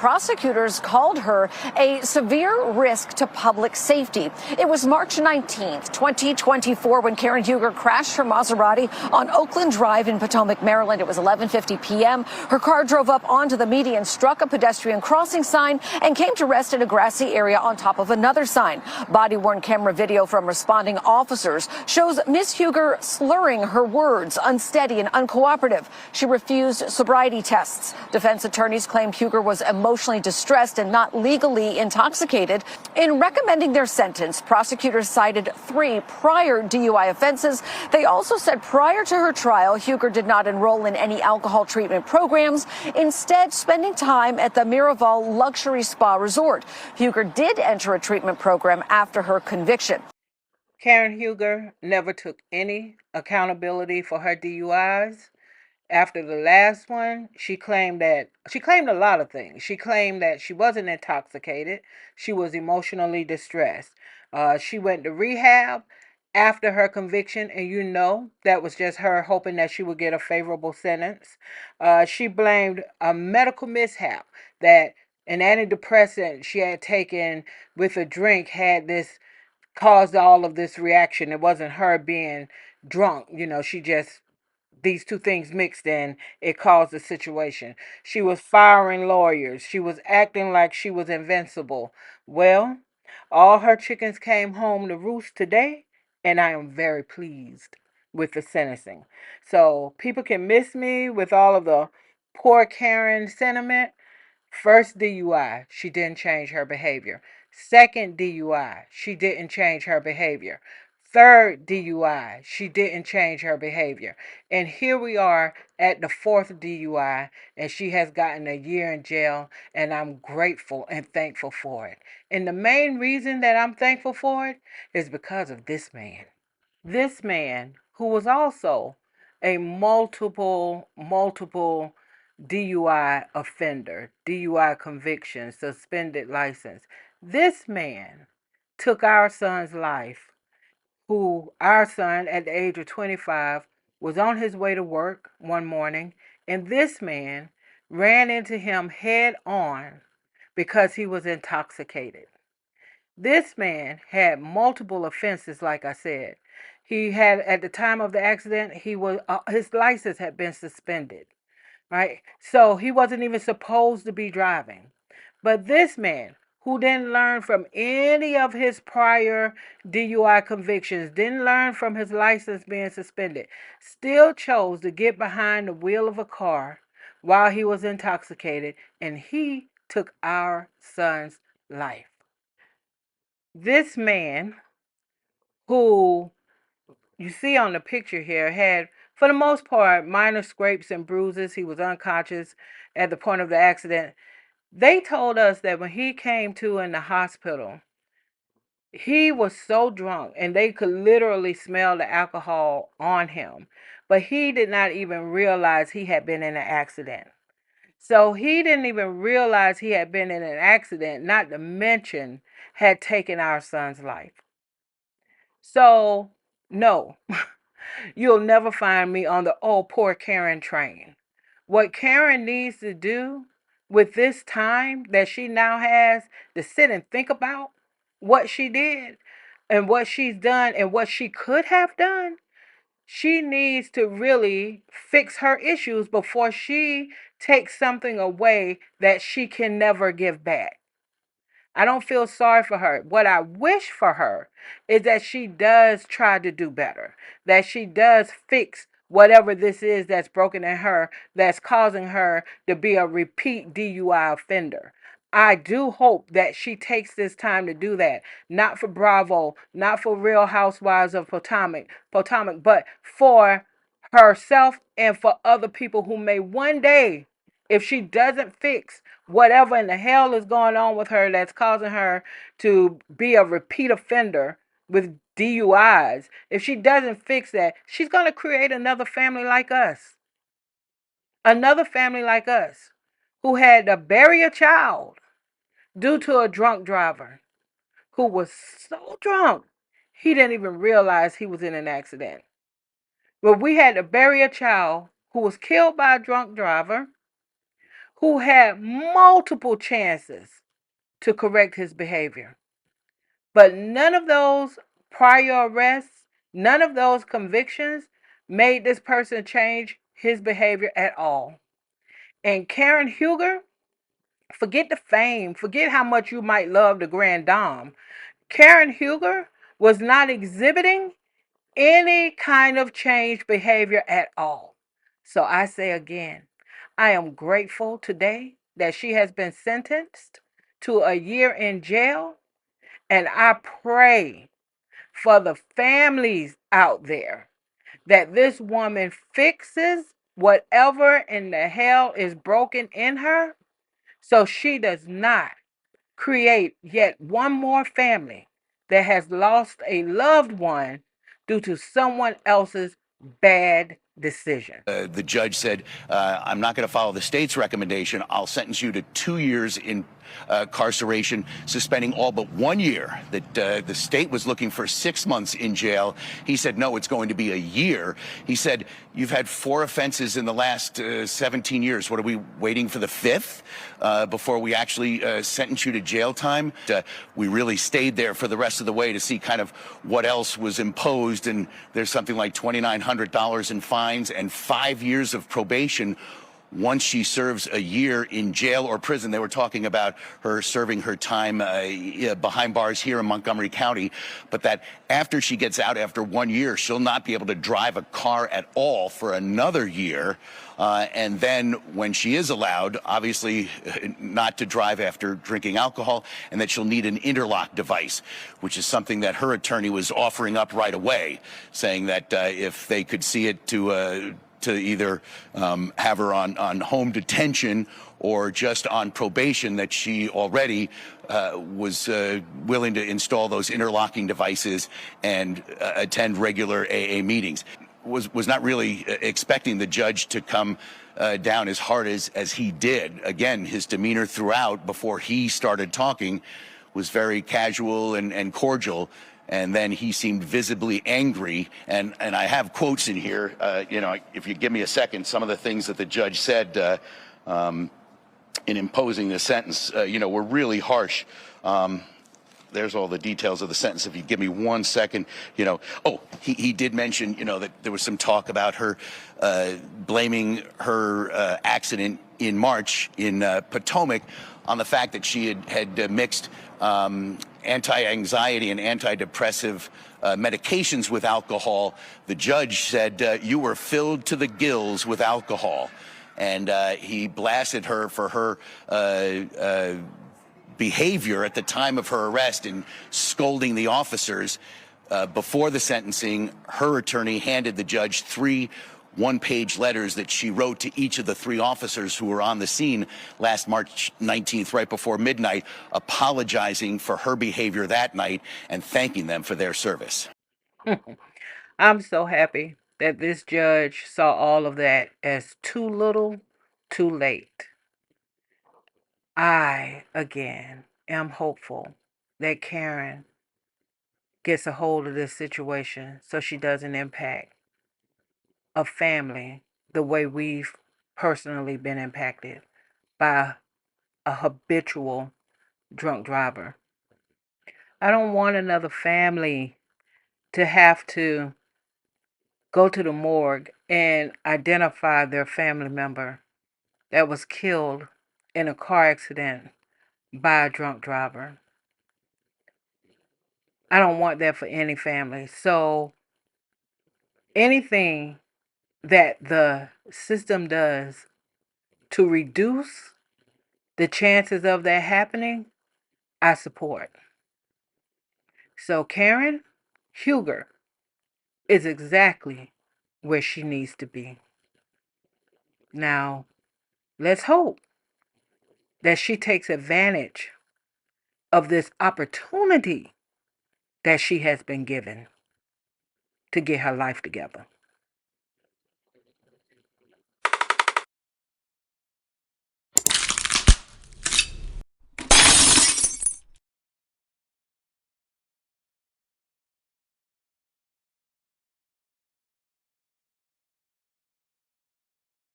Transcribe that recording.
prosecutors called her a severe risk to public safety. It was March 19th, 2024, when Karen Huger crashed her Maserati on Oakland Drive in Potomac, Maryland. It was 11:50 p.m. Her car drove up onto the median, struck a pedestrian crossing sign, and came to rest in a grassy area on top of another sign. Body-worn camera video from responding officers shows Miss Huger slurring her words, unsteady and uncooperative. She refused sobriety tests. Defense attorneys claimed Huger was emotionally distressed and not legally intoxicated. In recommending their sentence, prosecutors cited 3 prior DUI offenses. They also said prior to her trial, Huger did not enroll in any alcohol treatment programs, instead spending time at the Miraval Luxury Spa Resort. Huger did enter a treatment program after her conviction. Karen Huger never took any accountability for her DUIs. After the last one, she claimed a lot of things. She claimed that she wasn't intoxicated. She was emotionally distressed. She went to rehab after her conviction, and that was just her hoping that she would get a favorable sentence. She blamed a medical mishap that an antidepressant she had taken with a drink had this caused all of this reaction. It wasn't her being drunk. She just, these two things mixed and it caused the situation. She was firing lawyers. She was acting like she was invincible. Well, all her chickens came home to roost today, and I am very pleased with the sentencing. So people can miss me with all of the poor Karen sentiment. First DUI, she didn't change her behavior. Second DUI, she didn't change her behavior. Third DUI, she didn't change her behavior. And here we are at the 4th DUI, and she has gotten a year in jail, and I'm grateful and thankful for it. And the main reason that I'm thankful for it is because of this man. This man, who was also a multiple DUI offender, DUI conviction, suspended license. This man took our son's life, who our son at the age of 25 was on his way to work one morning, and this man ran into him head on because he was intoxicated. This man had multiple offenses, like I said. He had, at the time of the accident, his license had been suspended, right? So he wasn't even supposed to be driving. But this man, who didn't learn from any of his prior DUI convictions, didn't learn from his license being suspended, still chose to get behind the wheel of a car while he was intoxicated, and he took our son's life. This man, who you see on the picture here, had, for the most part, minor scrapes and bruises. He was unconscious at the point of the accident. They told us that when he came to in the hospital, he was so drunk and they could literally smell the alcohol on him. But he did not even realize he had been in an accident. So he didn't even realize he had been in an accident, not to mention had taken our son's life. So, no, you'll never find me on the oh, poor Karen train. What Karen needs to do with this time that she now has to sit and think about what she did and what she's done and what she could have done, she needs to really fix her issues before she takes something away that she can never give back. I don't feel sorry for her. What I wish for her is that she does try to do better, that she does fix whatever this is that's broken in her, that's causing her to be a repeat DUI offender. I do hope that she takes this time to do that, not for Bravo, not for Real Housewives of Potomac, but for herself and for other people who may one day, if she doesn't fix whatever in the hell is going on with her that's causing her to be a repeat offender with DUIs, if she doesn't fix that, she's going to create another family like us. Another family like us who had to bury a child due to a drunk driver who was so drunk he didn't even realize he was in an accident. But we had to bury a child who was killed by a drunk driver who had multiple chances to correct his behavior. But none of those prior arrests, none of those convictions made this person change his behavior at all. And Karen Huger, forget the fame, forget how much you might love the Grand Dame. Karen Huger was not exhibiting any kind of change behavior at all. So I say again, I am grateful today that she has been sentenced to a year in jail. And I pray for the families out there that this woman fixes whatever in the hell is broken in her so she does not create yet one more family that has lost a loved one due to someone else's bad decision. The judge said, I'm not going to follow the state's recommendation. I'll sentence you to 2 years in incarceration, suspending all but 1 year. That the state was looking for 6 months in jail. He said, no, it's going to be a year. He said, you've had 4 offenses in the last 17 years. What are we waiting for the 5th before we actually sentence you to jail time? We really stayed there for the rest of the way to see kind of what else was imposed. And there's something like $2,900 in fines and 5 years of probation once she serves a year in jail or prison. They were talking about her serving her time behind bars here in Montgomery County, but that after she gets out after 1 year, she'll not be able to drive a car at all for another year. And then when she is allowed, obviously not to drive after drinking alcohol, and that she'll need an interlock device, which is something that her attorney was offering up right away, saying that if they could see it to either have her on home detention or just on probation, that she already was willing to install those interlocking devices and attend regular AA meetings. Was not really expecting the judge to come down as hard as he did. Again, his demeanor throughout, before he started talking, was very casual and cordial. And then he seemed visibly angry. And I have quotes in here. If you give me a second, some of the things that the judge said in imposing the sentence, were really harsh. There's all the details of the sentence. If you give me 1 second, he did mention, that there was some talk about her blaming her accident in March in Potomac on the fact that she had mixed anti-anxiety and antidepressive medications with alcohol. The judge said, you were filled to the gills with alcohol. And he blasted her for her behavior at the time of her arrest and scolding the officers. Before the sentencing, her attorney handed the judge 3 one-page letters that she wrote to each of the 3 officers who were on the scene last March 19th, right before midnight, apologizing for her behavior that night and thanking them for their service. I'm so happy that this judge saw all of that as too little, too late. I, again, am hopeful that Karen gets a hold of this situation so she doesn't impact a family the way we've personally been impacted by a habitual drunk driver. I don't want another family to have to go to the morgue and identify their family member that was killed in a car accident by a drunk driver. I don't want that for any family. So anything that the system does to reduce the chances of that happening, I support. So Karen Huger is exactly where she needs to be. Now, let's hope that she takes advantage of this opportunity that she has been given to get her life together.